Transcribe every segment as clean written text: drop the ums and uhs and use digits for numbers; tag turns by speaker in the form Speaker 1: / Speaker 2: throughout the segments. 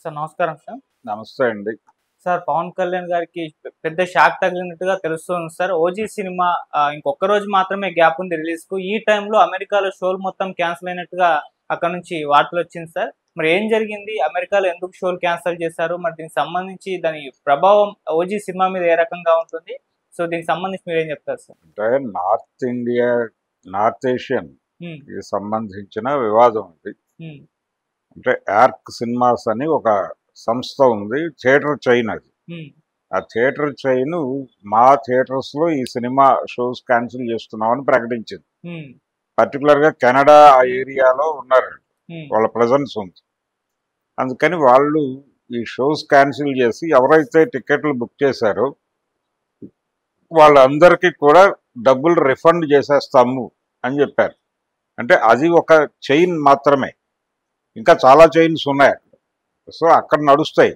Speaker 1: Sir నమస్కారం sir.
Speaker 2: నమస్తే అండి.
Speaker 1: సార్ పవన్ కళ్యాణ్ గారికి పెద్ద షాక్ తగిలినట్టుగా తెలుస్తుంది సార్. 'ఓజీ' సినిమా ఇంకొక్క రోజు మాత్రమే గ్యాప్ ఉంది రిలీజ్‌కు. ఈ టైంలో అమెరికాలో షోలు మొత్తం క్యాన్సిల్ అయినట్టుగా అక్కడి నుంచి వార్తలొచ్చింది సార్. మరి ఏం జరిగింది? అమెరికాలో ఎందుకు షోలు క్యాన్సిల్ చేశారు? మరి దీనికి సంబంధించి దాని ప్రభావం 'ఓజీ' సినిమా మీద ఏ రకంగా ఉంటుంది? సో దీనికి సంబంధించి మీరేం చెప్తారు సార్?
Speaker 2: అంటే నార్త్ ఇండియా, నార్త్
Speaker 1: హ్మ్.
Speaker 2: ఏషియన్‌కి సంబంధించిన వివాదం ఇది.
Speaker 1: హ్మ్.
Speaker 2: అంటే యార్క్ సినిమాస్ అని ఒక సంస్థ ఉంది. థియేటర్ చైన్ అది.
Speaker 1: హ్మ్.
Speaker 2: ఆ థియేటర్ చైన్ మా థియేటర్స్‌లో ఈ సినిమా షోస్ క్యాన్సిల్ చేస్తున్నామని ప్రకటించింది.
Speaker 1: హ్మ్.
Speaker 2: పర్టిక్యులర్‌గా కెనడా ఆ ఏరియాలో ఉన్నారండి.
Speaker 1: హ్మ్.
Speaker 2: వాళ్ళ ప్రెజెన్స్ ఉంది. అందుకని వాళ్ళు ఈ షోస్ క్యాన్సిల్ చేసి ఎవరైతే టికెట్లు బుక్ చేశారో వాళ్ళందరికీ కూడా డబ్బులు రిఫండ్ చేసేస్తాము అని చెప్పారు. అంటే అది ఒక చైన్ మాత్రమే. ఇంకా చాలా చైన్స్ ఉన్నాయి అక్కడ. సో అక్కడ నడుస్తాయి.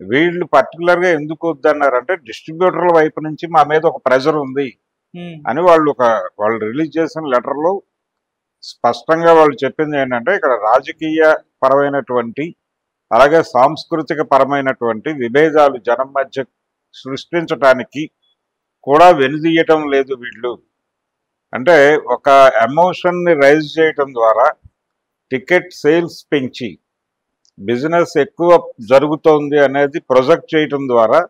Speaker 2: వీళ్ళు పర్టికులర్‌గా ఎందుకు వద్దన్నారంటే డిస్ట్రిబ్యూటర్ల వైపు నుంచి మా మీద ఒక ప్రెషర్ ఉంది
Speaker 1: హ్మ్.
Speaker 2: అని వాళ్ళు రిలీజ్ చేసిన లెటర్‌లో స్పష్టంగా వాళ్ళు చెప్పింది ఏంటంటే ఇక్కడ రాజకీయ పరమైనటువంటి అలాగే సాంస్కృతిక పరమైనటువంటి విభేదాలు జనం మధ్య సృష్టించటానికి కూడా వెనుదీయటం లేదు వీళ్ళు. అంటే ఒక ఎమోషన్ని రైజ్ చేయటం ద్వారా టికెట్ సేల్స్ పెంచి బిజినెస్ ఎక్కువ జరుగుతోంది అనేది ప్రొజెక్ట్ చేయటం ద్వారా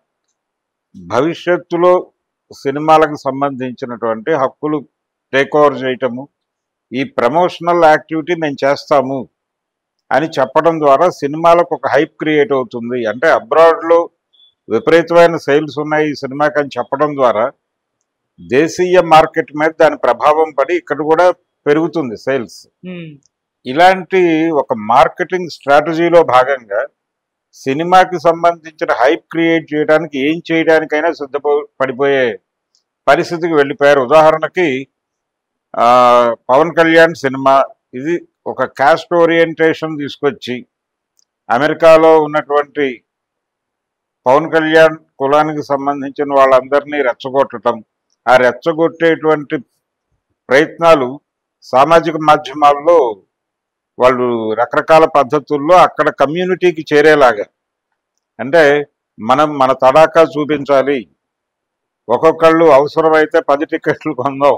Speaker 2: భవిష్యత్తులో సినిమాలకు సంబంధించినటువంటి హక్కులు టేక్ ఓవర్ చేయటము, ఈ ప్రమోషనల్ యాక్టివిటీ మేము చేస్తాము అని చెప్పడం ద్వారా సినిమాలకు ఒక హైప్ క్రియేట్ అవుతుంది. అంటే అబ్రాడ్లో విపరీతమైన సేల్స్ ఉన్నాయి ఈ సినిమాకి అని చెప్పడం ద్వారా దేశీయ మార్కెట్ మీద దాని ప్రభావం పడి ఇక్కడ కూడా పెరుగుతుంది సేల్స్.
Speaker 1: హ్మ్.
Speaker 2: ఇలాంటి ఒక మార్కెటింగ్ స్ట్రాటజీలో భాగంగా సినిమాకి సంబంధించిన హైప్ క్రియేట్ చేయడానికి ఏం చేయడానికైనా పడిపోయే పరిస్థితికి వెళ్ళిపోయారు. ఉదాహరణకి పవన్ కళ్యాణ్ సినిమా ఇది ఒక కాస్ట్ ఓరియంటేషన్ తీసుకొచ్చి అమెరికాలో ఉన్నటువంటి పవన్ కళ్యాణ్ కులానికి సంబంధించిన వాళ్ళందరినీ రెచ్చగొట్టడం, ఆ రెచ్చగొట్టేటువంటి ప్రయత్నాలు సామాజిక మాధ్యమాల్లో వాళ్ళు రకరకాల పద్ధతుల్లో అక్కడ కమ్యూనిటీకి చేరేలాగా, అంటే మనం మన తడాకా చూపించాలి, ఒక్కొక్కళ్ళు అవసరమైతే 10 టికెట్లు కొందాం,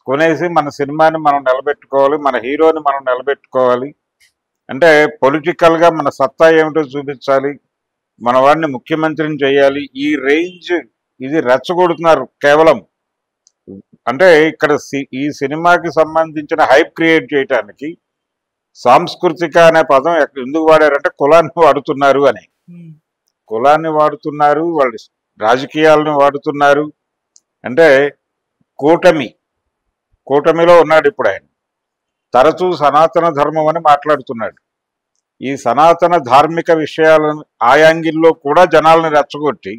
Speaker 2: కొనేసి మన సినిమాని మనం నిలబెట్టుకోవాలి, మన హీరోని మనం నిలబెట్టుకోవాలి, అంటే పొలిటికల్గా మన సత్తా ఏమిటో చూపించాలి, మన వాడిని ముఖ్యమంత్రిని చేయాలి, ఈ రేంజ్ ఇది రెచ్చగొడుతున్నారు కేవలం. అంటే ఇక్కడ ఈ సినిమాకి సంబంధించిన హైప్ క్రియేట్ చేయటానికి సాంస్కృతిక అనే పదం ఎందుకు వాడారంటే కులాన్ని వాడుతున్నారు అని.
Speaker 1: హ్మ్.
Speaker 2: కులాన్ని వాడుతున్నారు, వాళ్ళు రాజకీయాలను వాడుతున్నారు. అంటే కూటమిలో ఉన్నాడు ఇప్పుడు ఆయన. తరచూ సనాతన ధర్మం అని మాట్లాడుతున్నాడు. ఈ సనాతన ధార్మిక విషయాలను ఆ యాంగిల్లో కూడా జనాలను రెచ్చగొట్టి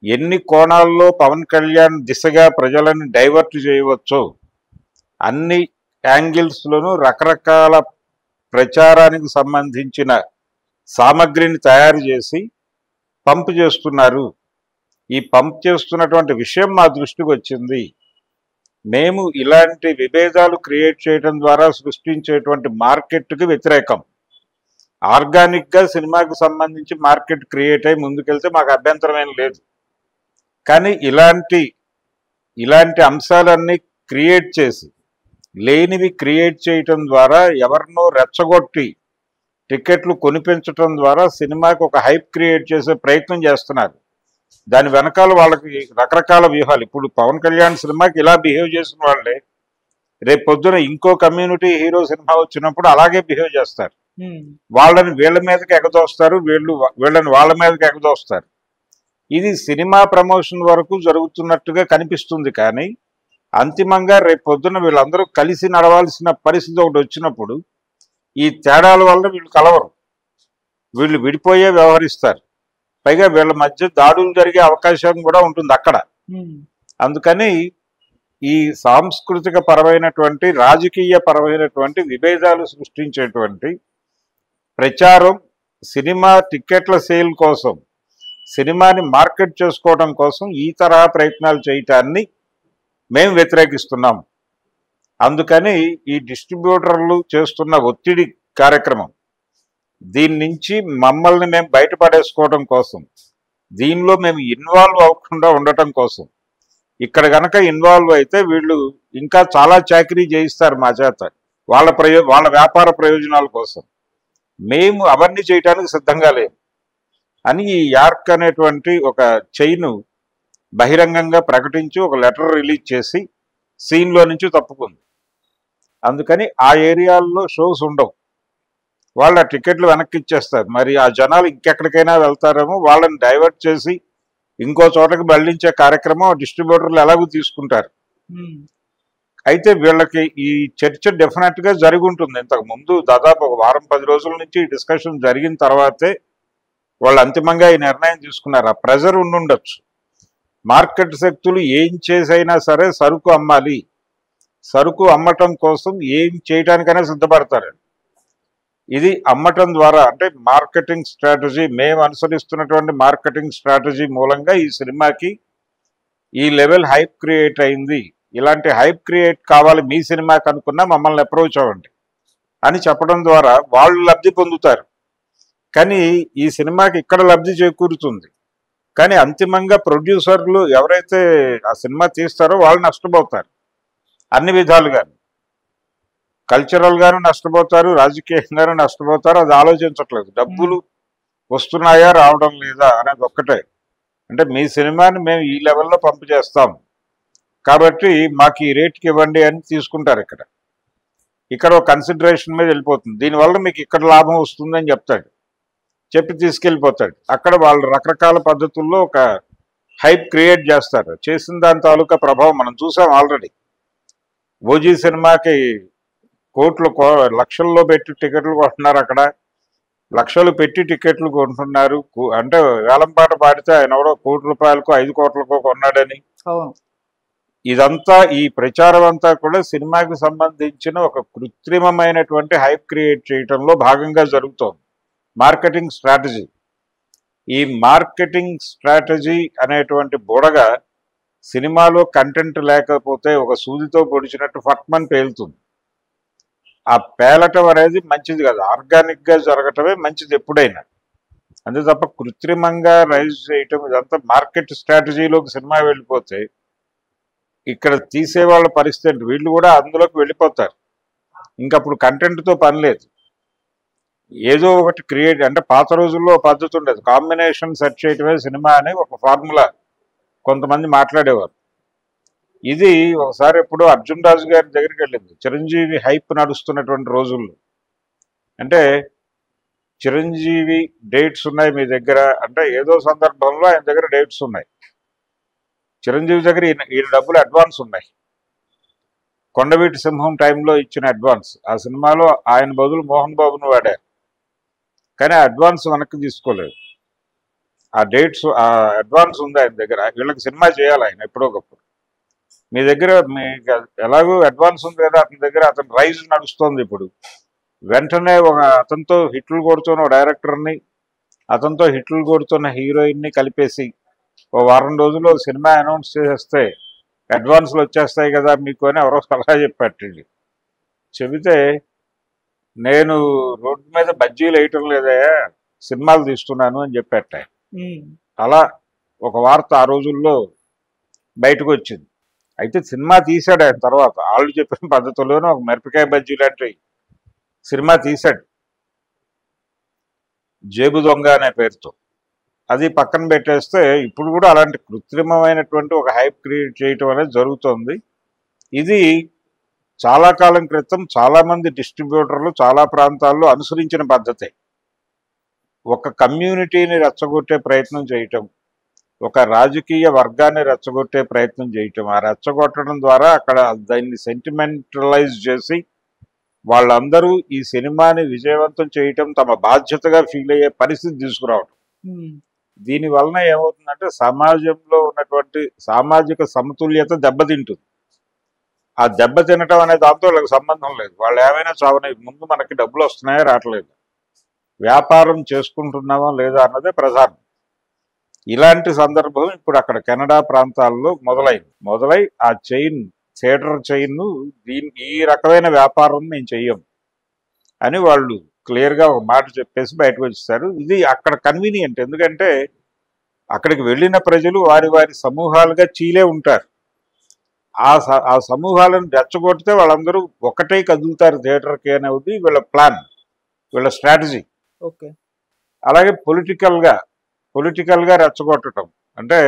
Speaker 2: ఎన్ని కోణాల్లో పవన్ కళ్యాణ్ దిశగా ప్రజలను డైవర్ట్ చేయవచ్చో అన్ని యాంగిల్స్లోనూ రకరకాల ప్రచారానికి సంబంధించిన సామగ్రిని తయారు చేసి పంప్ చేస్తున్నారు. ఈ పంప్ చేస్తున్నటువంటి విషయం మా దృష్టికి వచ్చింది. మేము ఇలాంటి విభేదాలు క్రియేట్ చేయడం ద్వారా సృష్టించేటువంటి మార్కెట్కి వ్యతిరేకం. ఆర్గానిక్గా సినిమాకి సంబంధించి మార్కెట్ క్రియేట్ అయి ముందుకెళ్తే మాకు అభ్యంతరం ఏం లేదు. కానీ ఇలాంటి అంశాలన్నీ క్రియేట్ చేసి లేనివి క్రియేట్ చేయటం ద్వారా ఎవరినో రెచ్చగొట్టి టికెట్లు కొనిపించటం ద్వారా సినిమాకి ఒక హైప్ క్రియేట్ చేసే ప్రయత్నం చేస్తున్నారు. దాని వెనకాల వాళ్ళకి రకరకాల వ్యూహాలు. ఇప్పుడు పవన్ కళ్యాణ్ సినిమాకి ఇలా బిహేవ్ చేసిన వాళ్ళే రేపు పొద్దున ఇంకో కమ్యూనిటీ హీరో సినిమా వచ్చినప్పుడు అలాగే బిహేవ్ చేస్తారు.
Speaker 1: హ్మ్.
Speaker 2: వాళ్ళని వీళ్ళ మీదకి ఎగదోస్తారు, వీళ్ళని వాళ్ళ మీదకి ఎగదోస్తారు. ఇది సినిమా ప్రమోషన్ వరకు జరుగుతున్నట్టుగా కనిపిస్తుంది. కానీ అంతిమంగా రేపు పొద్దున వీళ్ళందరూ కలిసి నడవాల్సిన పరిస్థితి ఒకటి వచ్చినప్పుడు ఈ తేడాల వల్ల వీళ్ళు కలవరు, వీళ్ళు విడిపోయే వ్యవహరిస్తారు. పైగా వీళ్ళ మధ్య దాడులు జరిగే అవకాశం కూడా ఉంటుంది అక్కడ.
Speaker 1: హ్మ్.
Speaker 2: అందుకని ఈ సాంస్కృతిక పరమైనటువంటి రాజకీయ పరమైనటువంటి విభేదాలు సృష్టించేటువంటి ప్రచారం సినిమా టికెట్ల సేల్ కోసం, సినిమాని మార్కెట్ చేసుకోవడం కోసం ఈ తరహా ప్రయత్నాలు చేయటాన్ని మేము వ్యతిరేకిస్తున్నాం. అందుకని ఈ డిస్ట్రిబ్యూటర్లు చేస్తున్న ఒత్తిడి కార్యక్రమం దీని నుంచి మమ్మల్ని మేము బయటపడేసుకోవడం కోసం, దీనిలో మేము ఇన్వాల్వ్ అవ్వకుండా ఉండటం కోసం, ఇక్కడ గనక ఇన్వాల్వ్ అయితే వీళ్ళు ఇంకా చాలా చాకరీ చేయిస్తారు మా చేత వాళ్ళ వ్యాపార ప్రయోజనాల కోసం. మేము అవన్నీ చేయడానికి సిద్ధంగా లేము అని ఈ యార్క్ అనేటువంటి ఒక చైన్ బహిరంగంగా ప్రకటించి ఒక లెటర్ రిలీజ్ చేసి సీన్లో నుంచి తప్పుకుంది. అందుకని ఆ ఏరియాల్లో షోస్ ఉండవు, వాళ్ళ టికెట్లు వెనక్కి ఇచ్చేస్తారు. మరి ఆ జనాలు ఇంకెక్కడికైనా వెళ్తారేమో, వాళ్ళని డైవర్ట్ చేసి ఇంకో చోటకి మళ్లించే కార్యక్రమం డిస్ట్రిబ్యూటర్లు ఎలాగూ తీసుకుంటారు. అయితే వీళ్ళకి ఈ చర్చ డెఫినెట్ గా జరిగి ఉంటుంది. ఇంతకు ముందు దాదాపు ఒక వారం 10 రోజుల నుంచి డిస్కషన్ జరిగిన తర్వాతే వాళ్ళు అంతిమంగా ఈ నిర్ణయం తీసుకున్నారు. ఆ ప్రెజర్ ఉండుండొచ్చు. మార్కెట్ శక్తులు ఏం చేసైనా సరే సరుకు అమ్మాలి, సరుకు అమ్మటం కోసం ఏం చేయడానికైనా సిద్ధపడతారు. ఇది అమ్మటం ద్వారా, అంటే మార్కెటింగ్ స్ట్రాటజీ, మేము అనుసరిస్తున్నటువంటి మార్కెటింగ్ స్ట్రాటజీ మూలంగా ఈ సినిమాకి ఈ లెవెల్ హైప్ క్రియేట్ అయింది. ఇలాంటి హైప్ క్రియేట్ కావాలి మీ సినిమాకి అనుకున్నా మమ్మల్ని అప్రోచ్ అవ్వండి అని చెప్పడం ద్వారా వాళ్ళు లబ్ధి పొందుతారు. కానీ ఈ సినిమాకి ఇక్కడ లబ్ధి చేకూరుతుంది. కానీ అంతిమంగా ప్రొడ్యూసర్లు ఎవరైతే ఆ సినిమా తీస్తారో వాళ్ళు నష్టపోతారు అన్ని విధాలుగా. కల్చరల్గాను నష్టపోతారు, రాజకీయంగాను నష్టపోతారు. అది ఆలోచించట్లేదు. డబ్బులు వస్తున్నాయా రావడం లేదా అనేది ఒక్కటే. అంటే మీ సినిమాని మేము ఈ లెవెల్లో పంపు చేస్తాం కాబట్టి మాకు ఈ రేట్కి ఇవ్వండి అని తీసుకుంటారు. ఇక్కడ ఒక కన్సిడరేషన్ మీద వెళ్ళిపోతుంది. దీనివల్ల మీకు ఇక్కడ లాభం వస్తుందని చెప్తాడు, చెప్పి తీసుకెళ్ళిపోతాడు. అక్కడ వాళ్ళు రకరకాల పద్ధతుల్లో ఒక హైప్ క్రియేట్ చేస్తారు. చేసిన దాని తాలూకా ప్రభావం మనం చూసాం ఆల్రెడీ. ఓజీ సినిమాకి లక్షల్లో పెట్టి టికెట్లు కొంటున్నారు. అక్కడ లక్షలు పెట్టి టికెట్లు కొంటున్నారు. అంటే వేలంపాట పాడితే ఆయన ఎవరో ₹1,00,00,000కో 5 కోట్లకో కొన్నాడని. ఇదంతా ఈ ప్రచారం అంతా కూడా సినిమాకి సంబంధించిన ఒక కృత్రిమమైనటువంటి హైప్ క్రియేట్ చేయటంలో భాగంగా జరుగుతోంది. Marketing strategy. ఈ మార్కెటింగ్ స్ట్రాటజీ అనేటువంటి బుడగ సినిమాలో కంటెంట్ లేకపోతే ఒక సూదితో పొడిచినట్టు ఫట్మన్ పేలుతుంది. ఆ పేలటం అనేది మంచిది కాదు. ఆర్గానిక్గా జరగటమే మంచిది ఎప్పుడైనా. అంతే తప్ప కృత్రిమంగా రైజ్ చేయటం, ఇదంతా మార్కెట్ స్ట్రాటజీలోకి సినిమా వెళ్ళిపోతే ఇక్కడ తీసేవాళ్ళ పరిస్థితి వీళ్ళు కూడా అందులోకి వెళ్ళిపోతారు. ఇంకప్పుడు కంటెంట్తో పని లేదు. ఏదో ఒకటి క్రియేట్, అంటే పాత రోజుల్లో పద్ధతి ఉండేది, కాంబినేషన్ సెట్ చేయటమే సినిమా అనే ఒక ఫార్ములా కొంతమంది మాట్లాడేవారు. ఇది ఒకసారి ఎప్పుడు అర్జున్ రాజు గారి దగ్గరికి వెళ్ళింది. చిరంజీవి హైప్ నడుస్తున్నటువంటి రోజుల్లో. అంటే చిరంజీవి డేట్స్ ఉన్నాయి మీ దగ్గర అంటే, ఏదో సందర్భంలో ఆయన దగ్గర డేట్స్ ఉన్నాయి. చిరంజీవి దగ్గర ఈ డబ్బులు అడ్వాన్స్ ఉన్నాయి. కొండవీటి సింహం టైంలో ఇచ్చిన అడ్వాన్స్. ఆ సినిమాలో ఆయన బదులు మోహన్ బాబును వాడారు, కానీ అడ్వాన్స్ వెనక్కి తీసుకోలేదు. ఆ డేట్స్, ఆ అడ్వాన్స్ ఉంది ఆయన దగ్గర. వీళ్ళకి సినిమా చేయాలి ఆయన ఎప్పుడోకప్పుడు. మీ దగ్గర మీకు ఎలాగో అడ్వాన్స్ ఉంది కదా అతని దగ్గర, అతని రైజ్ నడుస్తోంది ఇప్పుడు. వెంటనే అతనితో హిట్లు కొడుతున్న డైరెక్టర్ని, అతనితో హిట్లు కొడుతున్న హీరోయిన్ని కలిపేసి ఓ వారం రోజుల్లో సినిమా అనౌన్స్ చేసేస్తే అడ్వాన్స్లు వచ్చేస్తాయి కదా మీకు అని ఎవరో సలహా చెప్పారండి. చెబితే నేను రోడ్డు మీద బజ్జీలు వేయటం లేదే, సినిమాలు తీస్తున్నాను అని చెప్పాట. అలా ఒక వార్త ఆ రోజుల్లో బయటకు వచ్చింది. అయితే సినిమా తీశాడు ఆయన తర్వాత. వాళ్ళు చెప్పిన పద్ధతిలోనే ఒక మిరపకాయ బజ్జీ లాంటి సినిమా తీశాడు, జేబు దొంగ అనే పేరుతో. అది పక్కన పెట్టేస్తే ఇప్పుడు కూడా అలాంటి కృత్రిమమైనటువంటి ఒక హైప్ క్రియేట్ చేయటం అనేది జరుగుతోంది. ఇది చాలా కాలం క్రితం చాలామంది డిస్ట్రిబ్యూటర్లు చాలా ప్రాంతాల్లో అనుసరించిన పద్ధతే. ఒక కమ్యూనిటీని రెచ్చగొట్టే ప్రయత్నం చేయటం, ఒక రాజకీయ వర్గాన్ని రెచ్చగొట్టే ప్రయత్నం చేయటం, ఆ రెచ్చగొట్టడం ద్వారా అక్కడ దాన్ని సెంటిమెంటలైజ్ చేసి వాళ్ళందరూ ఈ సినిమాని విజయవంతం చేయటం తమ బాధ్యతగా ఫీల్ అయ్యే పరిస్థితి తీసుకురావడం. దీని వలన ఏమవుతుందంటే సమాజంలో ఉన్నటువంటి సామాజిక సమతుల్యత దెబ్బతింటుంది. ఆ దెబ్బ తినటం అనే దాంతో వాళ్ళకి సంబంధం లేదు. వాళ్ళు ఏమైనా చావనే, ముందు మనకి డబ్బులు వస్తున్నాయో రావట్లేదు, వ్యాపారం చేసుకుంటున్నామా లేదా అన్నదే ప్రధానం. ఇలాంటి సందర్భం ఇప్పుడు అక్కడ కెనడా ప్రాంతాల్లో మొదలై ఆ చైన్, థియేటర్ చైన్ ఈ రకమైన వ్యాపారం మేము చెయ్యం అని వాళ్ళు క్లియర్గా ఒక మాట చెప్పేసి బయటకు వచ్చేసారు. ఇది అక్కడ కన్వీనియంట్, ఎందుకంటే అక్కడికి వెళ్ళిన ప్రజలు వారి వారి సమూహాలుగా చీలే ఉంటారు. ఆ సమూహాలను రెచ్చగొడితే వాళ్ళందరూ ఒకటే కదులుతారు థియేటర్కి అనేది వీళ్ళ ప్లాన్, వీళ్ళ స్ట్రాటజీ.
Speaker 1: ఓకే.
Speaker 2: అలాగే పొలిటికల్గా రెచ్చగొట్టడం అంటే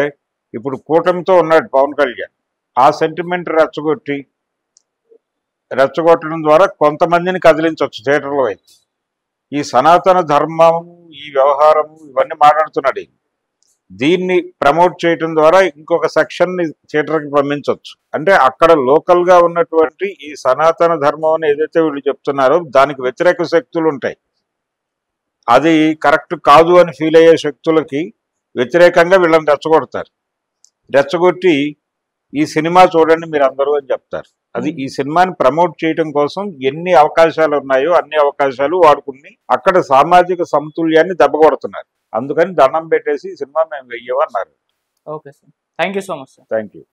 Speaker 2: ఇప్పుడు కూటమితో ఉన్నాడు పవన్ కళ్యాణ్, ఆ సెంటిమెంట్ రెచ్చగొట్టడం ద్వారా కొంతమందిని కదిలించవచ్చు థియేటర్లో. అయితే ఈ సనాతన ధర్మం, ఈ వ్యవహారం ఇవన్నీ మాట్లాడుతున్నాడు, దీన్ని ప్రమోట్ చేయడం ద్వారా ఇంకొక సెక్షన్ని థియేటర్కి పంపించవచ్చు. అంటే అక్కడ లోకల్గా ఉన్నటువంటి ఈ సనాతన ధర్మం అని ఏదైతే వీళ్ళు చెప్తున్నారో దానికి వ్యతిరేక శక్తులు ఉంటాయి. అది కరెక్ట్ కాదు అని ఫీల్ అయ్యే శక్తులకి వ్యతిరేకంగా వీళ్ళని రెచ్చగొట్టి ఈ సినిమా చూడండి మీరు అందరూ అని చెప్తారు. అది ఈ సినిమాని ప్రమోట్ చేయడం కోసం ఎన్ని అవకాశాలు ఉన్నాయో అన్ని అవకాశాలు వాడుకుని అక్కడ సామాజిక సమతుల్యాన్ని దెబ్బకొడుతున్నారు. అందుకని దండం పెట్టేసి ఈ సినిమా మేము వెయ్యమన్నారు.
Speaker 1: Okay sir, thank you so much sir.
Speaker 2: Thank you.